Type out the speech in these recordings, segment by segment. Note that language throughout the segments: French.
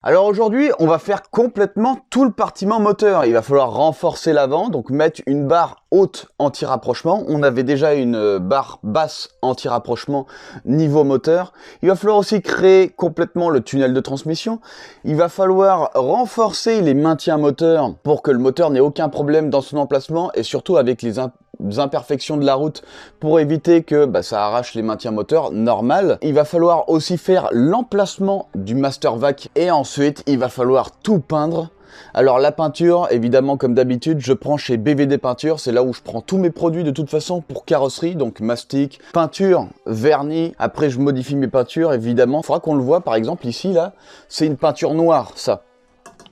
Alors aujourd'hui, on va faire complètement tout le compartiment moteur. Il va falloir renforcer l'avant, donc mettre une barre haute anti-rapprochement. On avait déjà une barre basse anti-rapprochement niveau moteur. Il va falloir aussi créer complètement le tunnel de transmission. Il va falloir renforcer les maintiens moteurs pour que le moteur n'ait aucun problème dans son emplacement et surtout avec les imperfections de la route pour éviter que ça arrache les maintiens moteurs normal. Il va falloir aussi faire l'emplacement du master vac et ensuite il va falloir tout peindre. Alors la peinture, évidemment comme d'habitude, je prends chez BVD Peinture, c'est là où je prends tous mes produits de toute façon pour carrosserie, donc mastic, peinture, vernis, après je modifie mes peintures évidemment. Il faudra qu'on le voit par exemple ici là, c'est une peinture noire ça.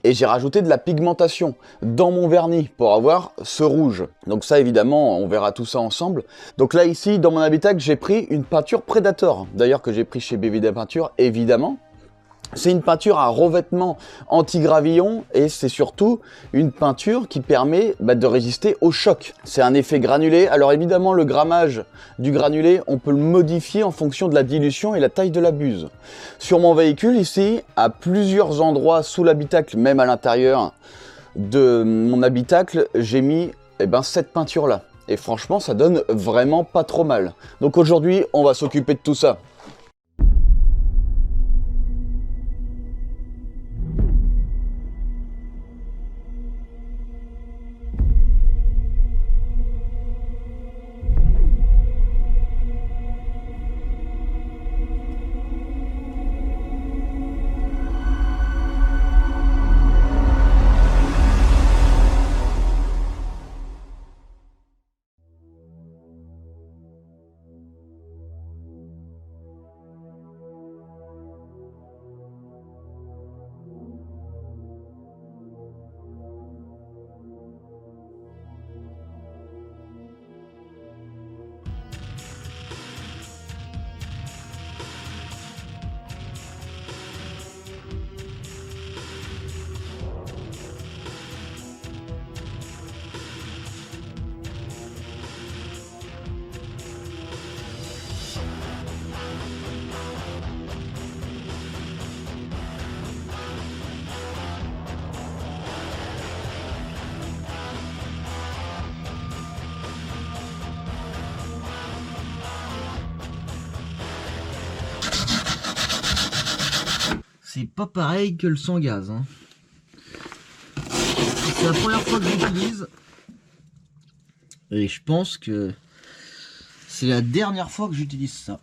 Et j'ai rajouté de la pigmentation dans mon vernis pour avoir ce rouge. Donc ça évidemment, on verra tout ça ensemble. Donc là ici, dans mon habitacle, j'ai pris une peinture Predator. D'ailleurs que j'ai pris chez BVD Peinture, évidemment. C'est une peinture à revêtement anti-gravillon et c'est surtout une peinture qui permet de résister au choc. C'est un effet granulé. Alors évidemment, le grammage du granulé, on peut le modifier en fonction de la dilution et la taille de la buse. Sur mon véhicule ici, à plusieurs endroits sous l'habitacle, même à l'intérieur de mon habitacle, j'ai mis cette peinture-là. Et franchement, ça donne vraiment pas trop mal. Donc aujourd'hui, on va s'occuper de tout ça. C'est pas pareil que le sans gaz. Hein. C'est la première fois que j'utilise. Et je pense que c'est la dernière fois que j'utilise ça.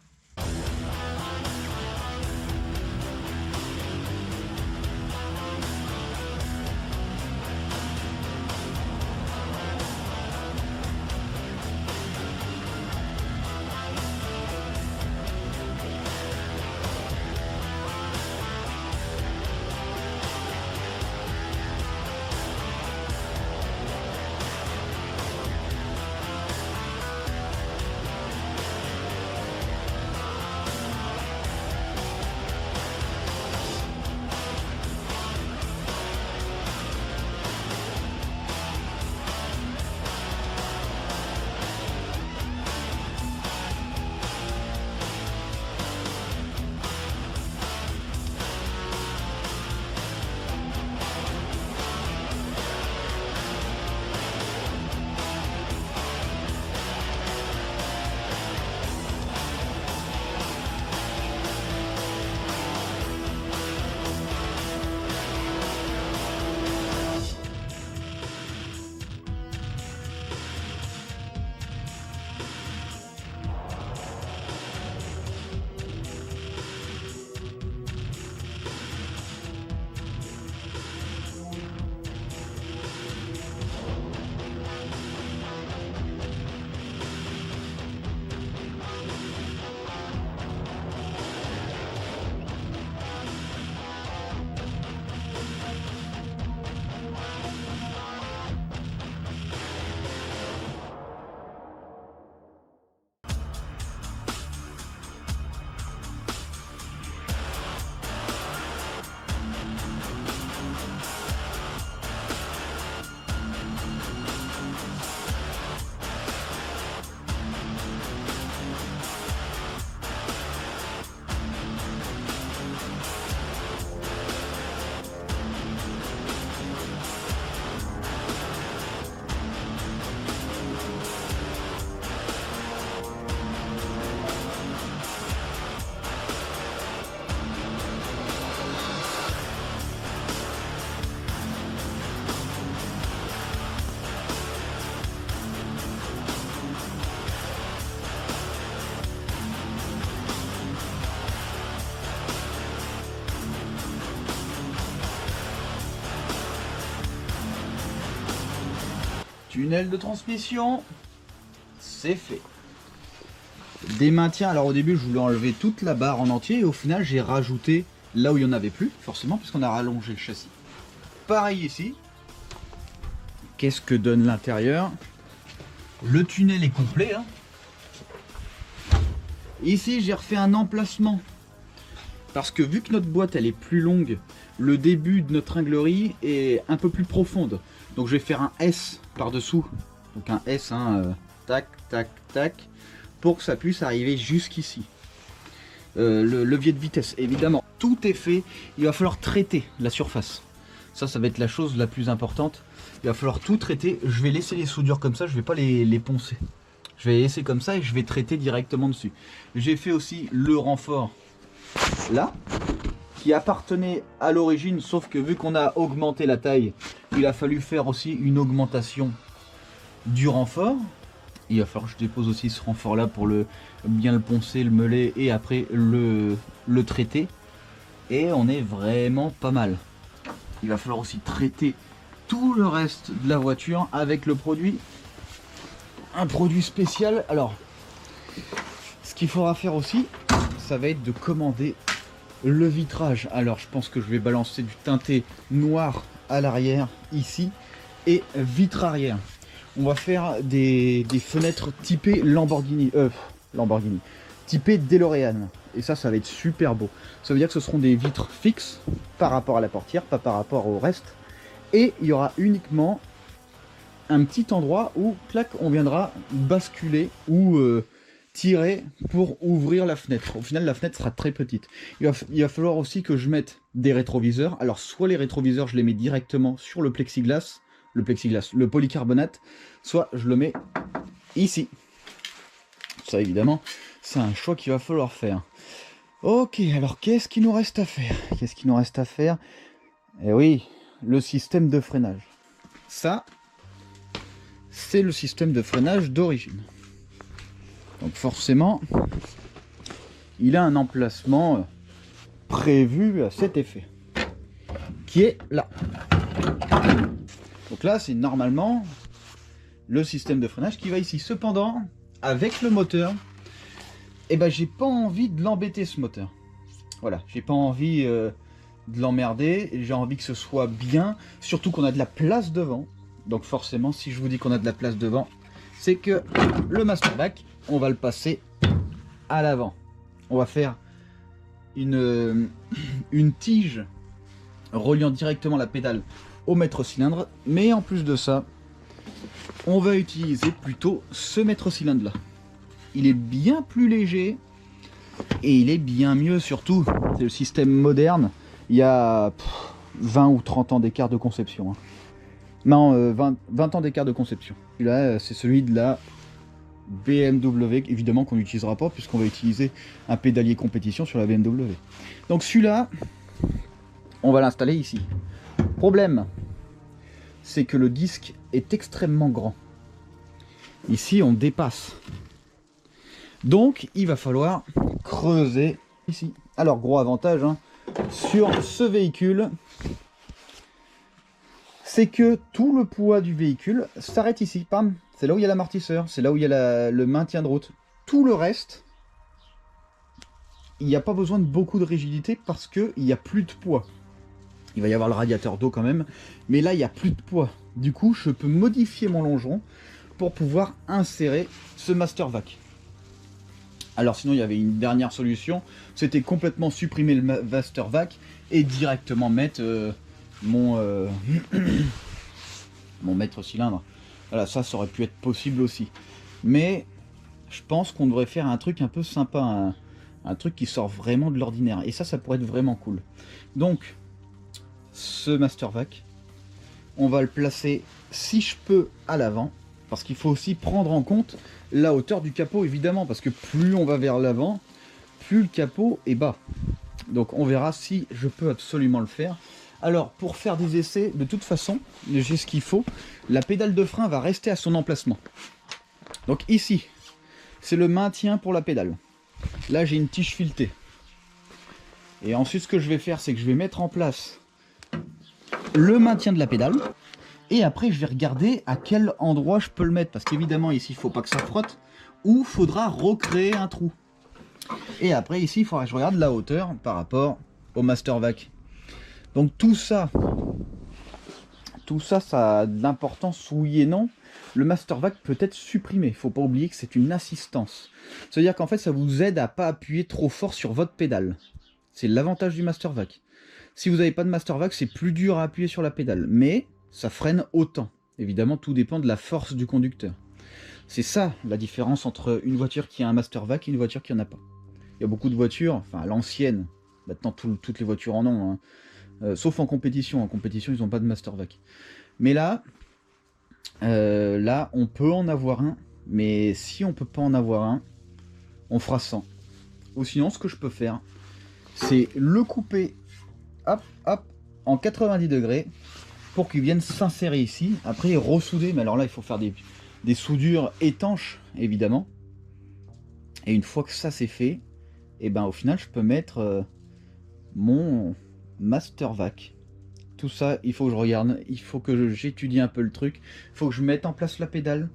Tunnel de transmission, c'est fait. Des maintiens, alors au début je voulais enlever toute la barre en entier et au final j'ai rajouté là où il n'y en avait plus, forcément puisqu'on a rallongé le châssis. Pareil ici. Qu'est-ce que donne l'intérieur? Le tunnel est complet. Hein. Ici j'ai refait un emplacement. Parce que vu que notre boîte elle est plus longue, le début de notre unglerie est un peu plus profonde. Donc je vais faire un S par-dessous. Donc un S, hein, tac, tac, tac, pour que ça puisse arriver jusqu'ici. Le levier de vitesse, évidemment, tout est fait. Il va falloir traiter la surface. Ça va être la chose la plus importante. Il va falloir tout traiter. Je vais laisser les soudures comme ça, je vais pas les poncer. Je vais les laisser comme ça et je vais traiter directement dessus. J'ai fait aussi le renfort là, qui appartenait à l'origine, sauf que vu qu'on a augmenté la taille, il a fallu faire aussi une augmentation du renfort. Il va falloir que je dépose aussi ce renfort là pour bien le poncer, le meuler et après le traiter. Et on est vraiment pas mal. Il va falloir aussi traiter tout le reste de la voiture avec le produit. Un produit spécial. Alors, ce qu'il faudra faire aussi, ça va être de commander le vitrage. Alors je pense que je vais balancer du teinté noir à l'arrière ici et vitre arrière. On va faire des fenêtres typées Lamborghini, typées DeLorean. Et ça va être super beau. Ça veut dire que ce seront des vitres fixes par rapport à la portière, pas par rapport au reste. Et il y aura uniquement un petit endroit où, clac, on viendra basculer ou tirer pour ouvrir la fenêtre. Au final, la fenêtre sera très petite. Il va falloir aussi que je mette des rétroviseurs. Alors, soit les rétroviseurs, je les mets directement sur le plexiglas, le polycarbonate, soit je le mets ici. Ça, évidemment, c'est un choix qu'il va falloir faire. Ok, alors qu'est-ce qu'il nous reste à faire? Qu'est-ce qu'il nous reste à faire? Eh oui, le système de freinage. Ça, c'est le système de freinage d'origine. Donc forcément, il a un emplacement prévu à cet effet, qui est là. Donc là, c'est normalement le système de freinage qui va ici. Cependant, avec le moteur, eh ben, j'ai pas envie de l'embêter ce moteur. Voilà, j'ai pas envie de l'emmerder, j'ai envie que ce soit bien, surtout qu'on a de la place devant. Donc forcément, si je vous dis qu'on a de la place devant, c'est que le Mastervac, on va le passer à l'avant. On va faire une tige reliant directement la pédale au mètre cylindre, mais en plus de ça, on va utiliser plutôt ce mètre cylindre là. Il est bien plus léger et il est bien mieux surtout. C'est le système moderne. Il y a 20 ou 30 ans d'écart de conception. Hein. Non, 20 ans d'écart de conception. Et là, c'est celui de la BMW, évidemment qu'on n'utilisera pas puisqu'on va utiliser un pédalier compétition sur la BMW. Donc celui-là, on va l'installer ici. Problème, c'est que le disque est extrêmement grand. Ici, on dépasse. Donc, il va falloir creuser ici. Alors, gros avantage hein, sur ce véhicule, c'est que tout le poids du véhicule s'arrête ici. Pam, c'est là où il y a l'amortisseur, c'est là où il y a le maintien de route. Tout le reste, il n'y a pas besoin de beaucoup de rigidité parce qu'il n'y a plus de poids. Il va y avoir le radiateur d'eau quand même, mais là, il n'y a plus de poids. Du coup, je peux modifier mon longeron pour pouvoir insérer ce Mastervac. Alors sinon, il y avait une dernière solution, c'était complètement supprimer le Mastervac et directement mettre mon mètre cylindre. Voilà, ça aurait pu être possible aussi. Mais je pense qu'on devrait faire un truc un peu sympa, un truc qui sort vraiment de l'ordinaire. Et ça pourrait être vraiment cool. Donc, ce Mastervac, on va le placer, si je peux, à l'avant. Parce qu'il faut aussi prendre en compte la hauteur du capot, évidemment. Parce que plus on va vers l'avant, plus le capot est bas. Donc on verra si je peux absolument le faire. Alors, pour faire des essais, de toute façon, j'ai ce qu'il faut. La pédale de frein va rester à son emplacement. Donc ici, c'est le maintien pour la pédale. Là, j'ai une tige filetée. Et ensuite, ce que je vais faire, c'est que je vais mettre en place le maintien de la pédale. Et après, je vais regarder à quel endroit je peux le mettre. Parce qu'évidemment, ici, il ne faut pas que ça frotte. Ou faudra recréer un trou. Et après, ici, il faudra que je regarde la hauteur par rapport au Master Vac. Donc tout ça, ça a de l'importance, oui et non. Le Master Vac peut être supprimé. Il ne faut pas oublier que c'est une assistance. C'est-à-dire qu'en fait, ça vous aide à ne pas appuyer trop fort sur votre pédale. C'est l'avantage du Master Vac. Si vous n'avez pas de Master Vac, c'est plus dur à appuyer sur la pédale. Mais ça freine autant. Évidemment, tout dépend de la force du conducteur. C'est ça la différence entre une voiture qui a un Master Vac et une voiture qui n'en a pas. Il y a beaucoup de voitures, enfin à l'ancienne, maintenant toutes les voitures en ont, hein. Sauf en compétition. En compétition, ils n'ont pas de Master Vac. Mais là, on peut en avoir un. Mais si on peut pas en avoir un, on fera 100. Ou sinon, ce que je peux faire, c'est le couper, hop, hop, en 90 degrés, pour qu'il vienne s'insérer ici. Après, ressouder. Mais alors là, il faut faire des soudures étanches, évidemment. Et une fois que ça c'est fait, et ben au final, je peux mettre mon Master Vac. Tout ça, il faut que je regarde, il faut que j'étudie un peu le truc, il faut que je mette en place la pédale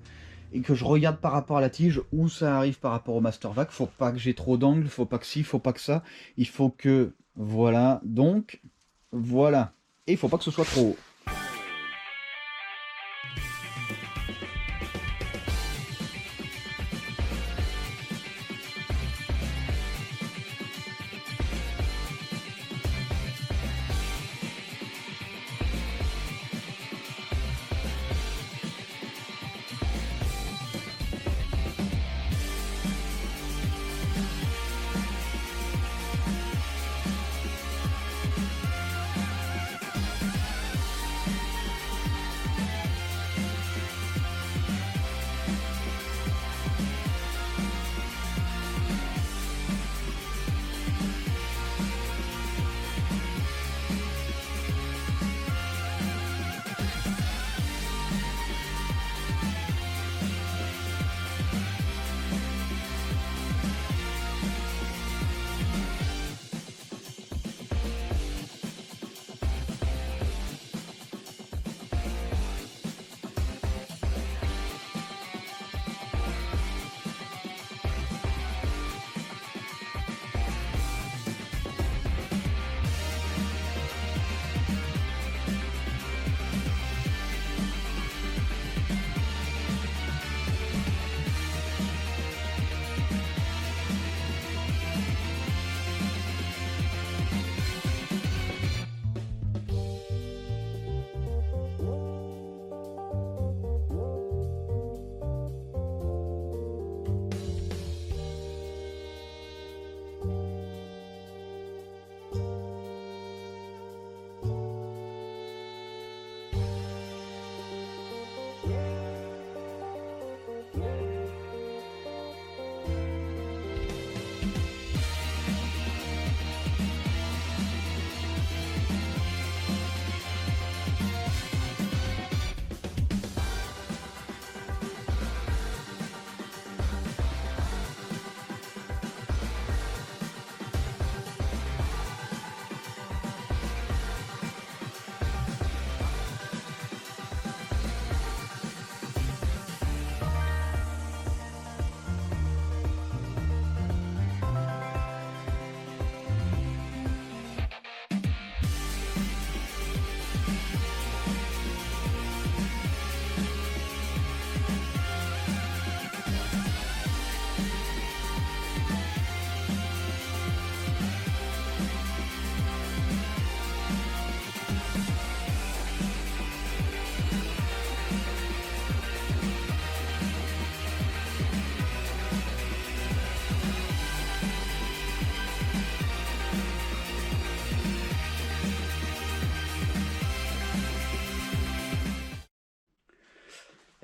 et que je regarde par rapport à la tige où ça arrive par rapport au Master Vac. Faut pas que j'ai trop d'angle, faut pas que ci, faut pas que ça. Il faut que, voilà, donc, voilà. Et il faut pas que ce soit trop haut.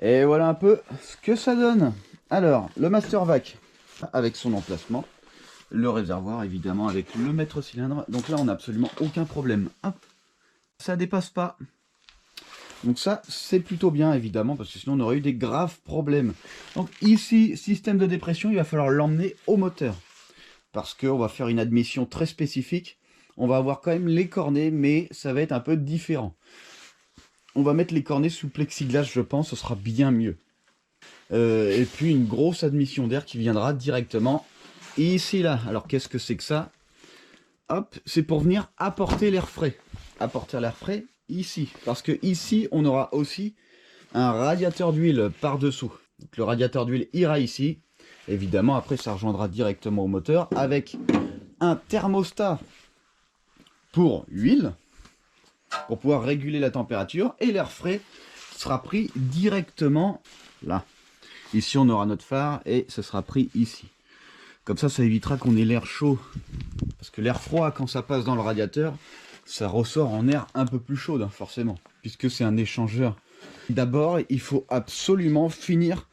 Et voilà un peu ce que ça donne. Alors, le Master Vac avec son emplacement, le réservoir évidemment avec le mètre cylindre. Donc là, on n'a absolument aucun problème. Hop, ça dépasse pas. Donc ça, c'est plutôt bien évidemment, parce que sinon on aurait eu des graves problèmes. Donc ici, système de dépression, il va falloir l'emmener au moteur. Parce qu'on va faire une admission très spécifique. On va avoir quand même les cornets, mais ça va être un peu différent. on va mettre les cornets sous plexiglas, je pense, ce sera bien mieux. Et puis une grosse admission d'air qui viendra directement ici là. Alors qu'est-ce que c'est que ça? Hop, c'est pour venir apporter l'air frais. Apporter l'air frais ici. Parce que ici, on aura aussi un radiateur d'huile par-dessous. Donc le radiateur d'huile ira ici. Évidemment, après, ça rejoindra directement au moteur avec un thermostat pour huile, pour pouvoir réguler la température. Et l'air frais sera pris directement là. Ici, on aura notre phare et ce sera pris ici. Comme ça évitera qu'on ait l'air chaud. Parce que l'air froid, quand ça passe dans le radiateur, ça ressort en air un peu plus chaud, hein, forcément. Puisque c'est un échangeur. D'abord, il faut absolument finir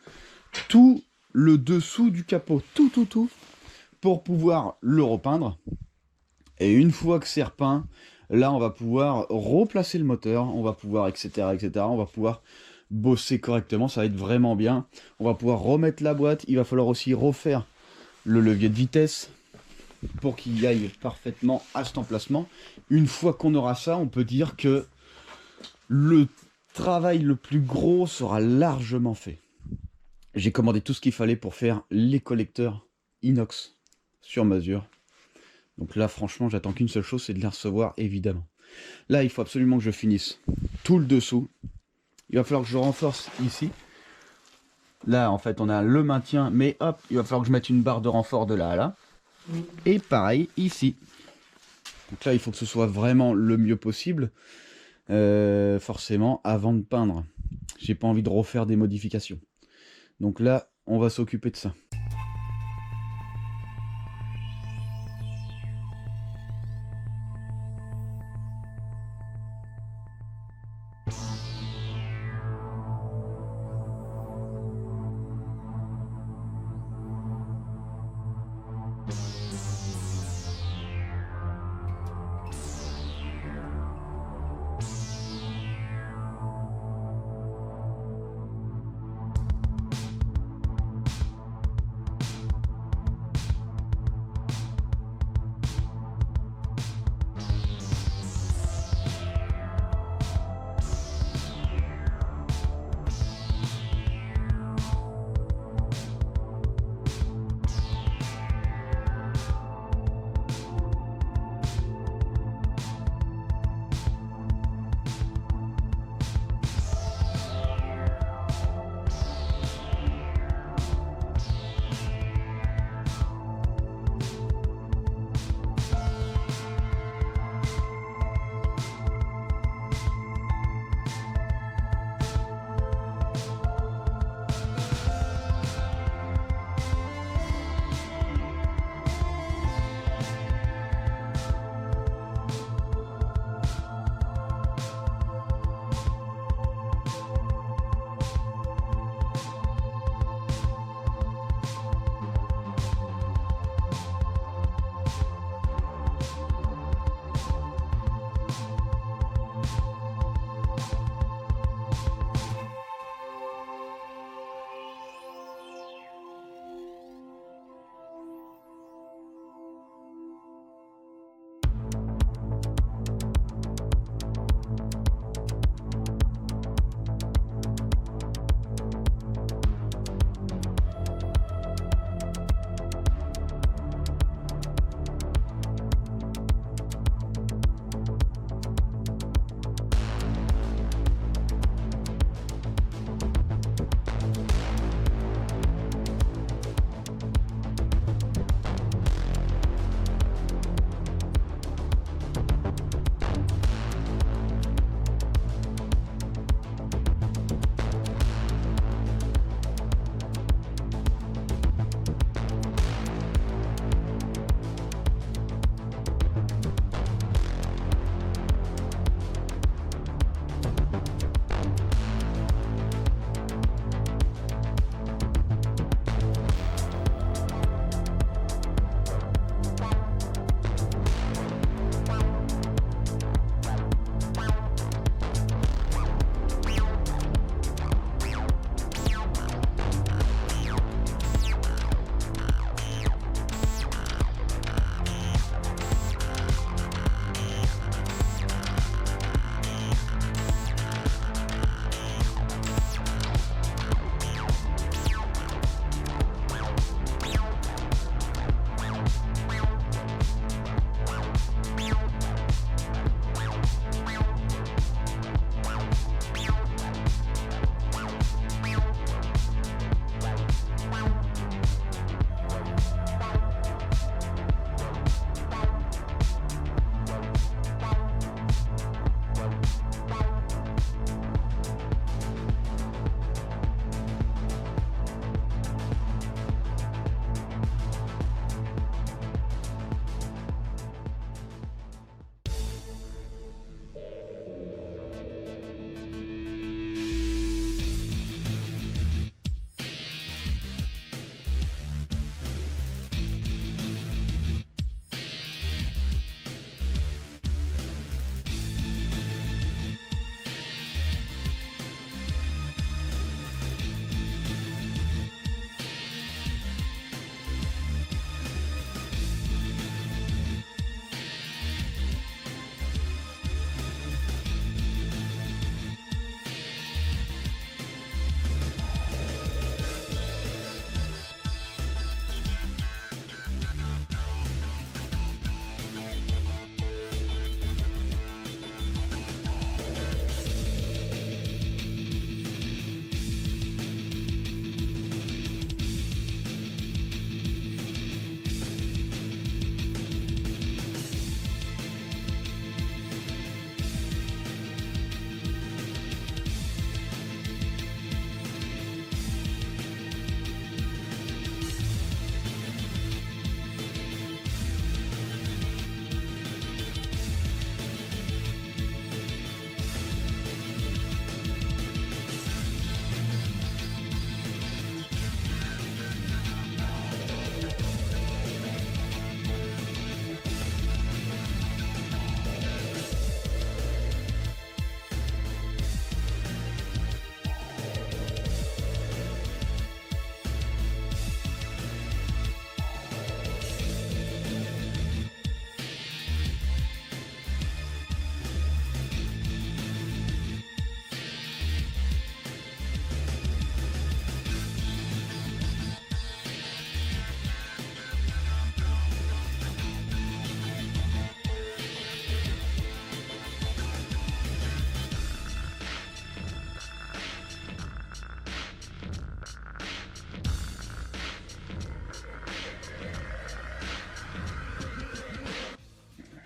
tout le dessous du capot. Tout. Pour pouvoir le repeindre. Et une fois que c'est repeint, là, on va pouvoir replacer le moteur. On va pouvoir, etc. On va pouvoir bosser correctement. Ça va être vraiment bien. On va pouvoir remettre la boîte. Il va falloir aussi refaire le levier de vitesse pour qu'il aille parfaitement à cet emplacement. Une fois qu'on aura ça, on peut dire que le travail le plus gros sera largement fait. J'ai commandé tout ce qu'il fallait pour faire les collecteurs inox sur mesure. Donc là, franchement, j'attends qu'une seule chose, c'est de les recevoir, évidemment. Là, il faut absolument que je finisse tout le dessous. Il va falloir que je renforce ici. Là, en fait, on a le maintien, mais hop, il va falloir que je mette une barre de renfort de là à là. Et pareil, ici. Donc là, il faut que ce soit vraiment le mieux possible. Forcément, avant de peindre. J'ai pas envie de refaire des modifications. Donc là, on va s'occuper de ça.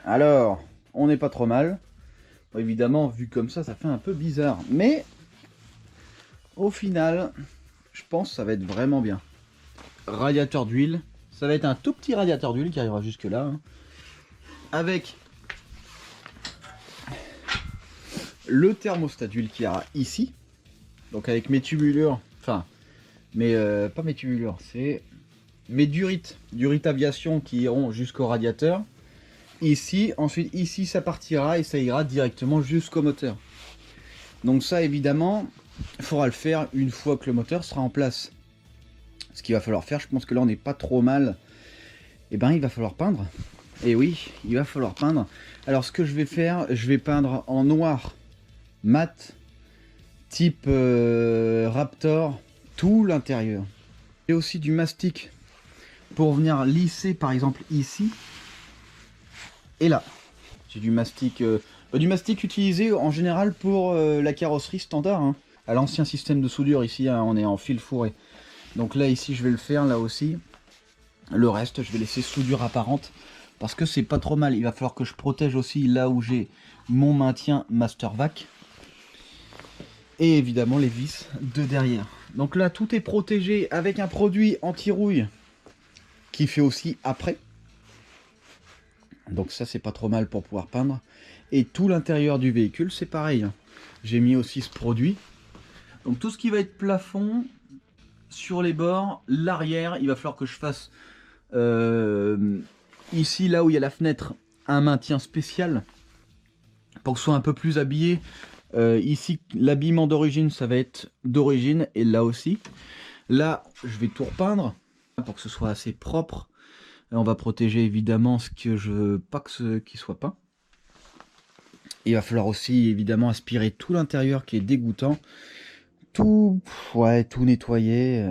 Alors, on n'est pas trop mal. Bon, évidemment, vu comme ça fait un peu bizarre. Mais, au final, je pense que ça va être vraiment bien. Radiateur d'huile. Ça va être un tout petit radiateur d'huile qui arrivera jusque là. Hein. Avec le thermostat d'huile qui ira ici. Donc avec mes tubulures. Enfin, pas mes tubulures, c'est mes durites aviation qui iront jusqu'au radiateur. Ici, ensuite ici ça partira et ça ira directement jusqu'au moteur. Donc ça évidemment, il faudra le faire une fois que le moteur sera en place. Ce qu'il va falloir faire, je pense que là on n'est pas trop mal. Et ben il va falloir peindre. Et oui, il va falloir peindre. Alors ce que je vais faire, je vais peindre en noir mat, type Raptor, tout l'intérieur. J'ai aussi du mastic pour venir lisser par exemple ici et là. J'ai du mastic utilisé en général pour la carrosserie standard, hein. À l'ancien système de soudure ici, hein, on est en fil fourré. Donc là ici je vais le faire, là aussi. Le reste je vais laisser soudure apparente parce que c'est pas trop mal. Il va falloir que je protège aussi là où j'ai mon maintien Master Vac. Et évidemment les vis de derrière. Donc là tout est protégé avec un produit anti-rouille qui fait aussi après. Donc ça c'est pas trop mal pour pouvoir peindre. Et tout l'intérieur du véhicule c'est pareil. J'ai mis aussi ce produit. Donc tout ce qui va être plafond, sur les bords, l'arrière, il va falloir que je fasse ici là où il y a la fenêtre un maintien spécial pour que ce soit un peu plus habillé. Ici l'habillement d'origine ça va être d'origine et là aussi. Là je vais tout repeindre pour que ce soit assez propre. On va protéger évidemment ce que je veux pas qu'il soit peint. Il va falloir aussi évidemment aspirer tout l'intérieur qui est dégoûtant. Tout nettoyer.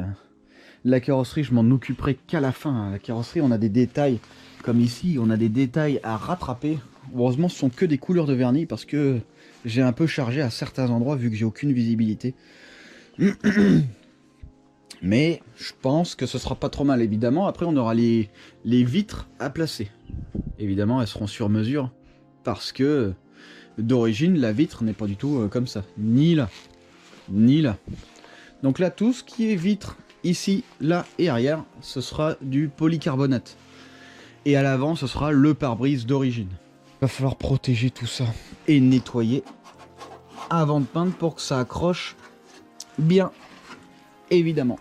La carrosserie, je m'en occuperai qu'à la fin. La carrosserie, on a des détails, comme ici, on a des détails à rattraper. Heureusement, ce sont que des couleurs de vernis parce que j'ai un peu chargé à certains endroits vu que j'ai aucune visibilité. Mais je pense que ce sera pas trop mal, évidemment. Après, on aura les vitres à placer. Évidemment, elles seront sur mesure parce que d'origine, la vitre n'est pas du tout comme ça. Ni là, ni là. Donc là, tout ce qui est vitre, ici, là et arrière, ce sera du polycarbonate. Et à l'avant, ce sera le pare-brise d'origine. Il va falloir protéger tout ça et nettoyer avant de peindre pour que ça accroche bien, évidemment.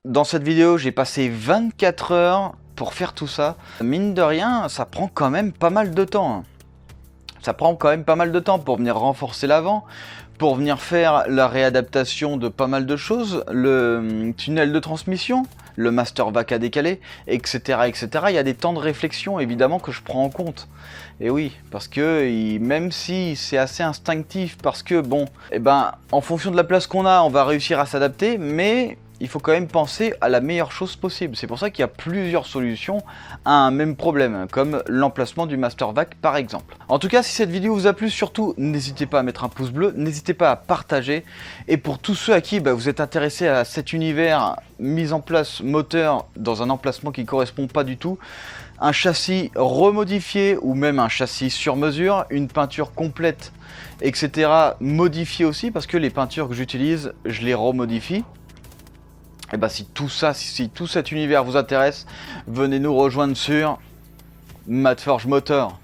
Dans cette vidéo, j'ai passé 24 heures pour faire tout ça. Mine de rien, ça prend quand même pas mal de temps. Ça prend quand même pas mal de temps pour venir renforcer l'avant, pour venir faire la réadaptation de pas mal de choses, le tunnel de transmission, le master vac à décaler, etc., etc. Il y a des temps de réflexion évidemment que je prends en compte. Et oui, parce que même si c'est assez instinctif, parce que bon, en fonction de la place qu'on a, on va réussir à s'adapter, mais il faut quand même penser à la meilleure chose possible. C'est pour ça qu'il y a plusieurs solutions à un même problème, comme l'emplacement du master vac par exemple. En tout cas, si cette vidéo vous a plu, surtout n'hésitez pas à mettre un pouce bleu, n'hésitez pas à partager. Et pour tous ceux à qui vous êtes intéressés à cet univers mis en place moteur dans un emplacement qui ne correspond pas du tout, un châssis remodifié ou même un châssis sur mesure, une peinture complète, etc. modifiée aussi, parce que les peintures que j'utilise, je les remodifie. Et si tout ça, si tout cet univers vous intéresse, venez nous rejoindre sur Madforge Motor.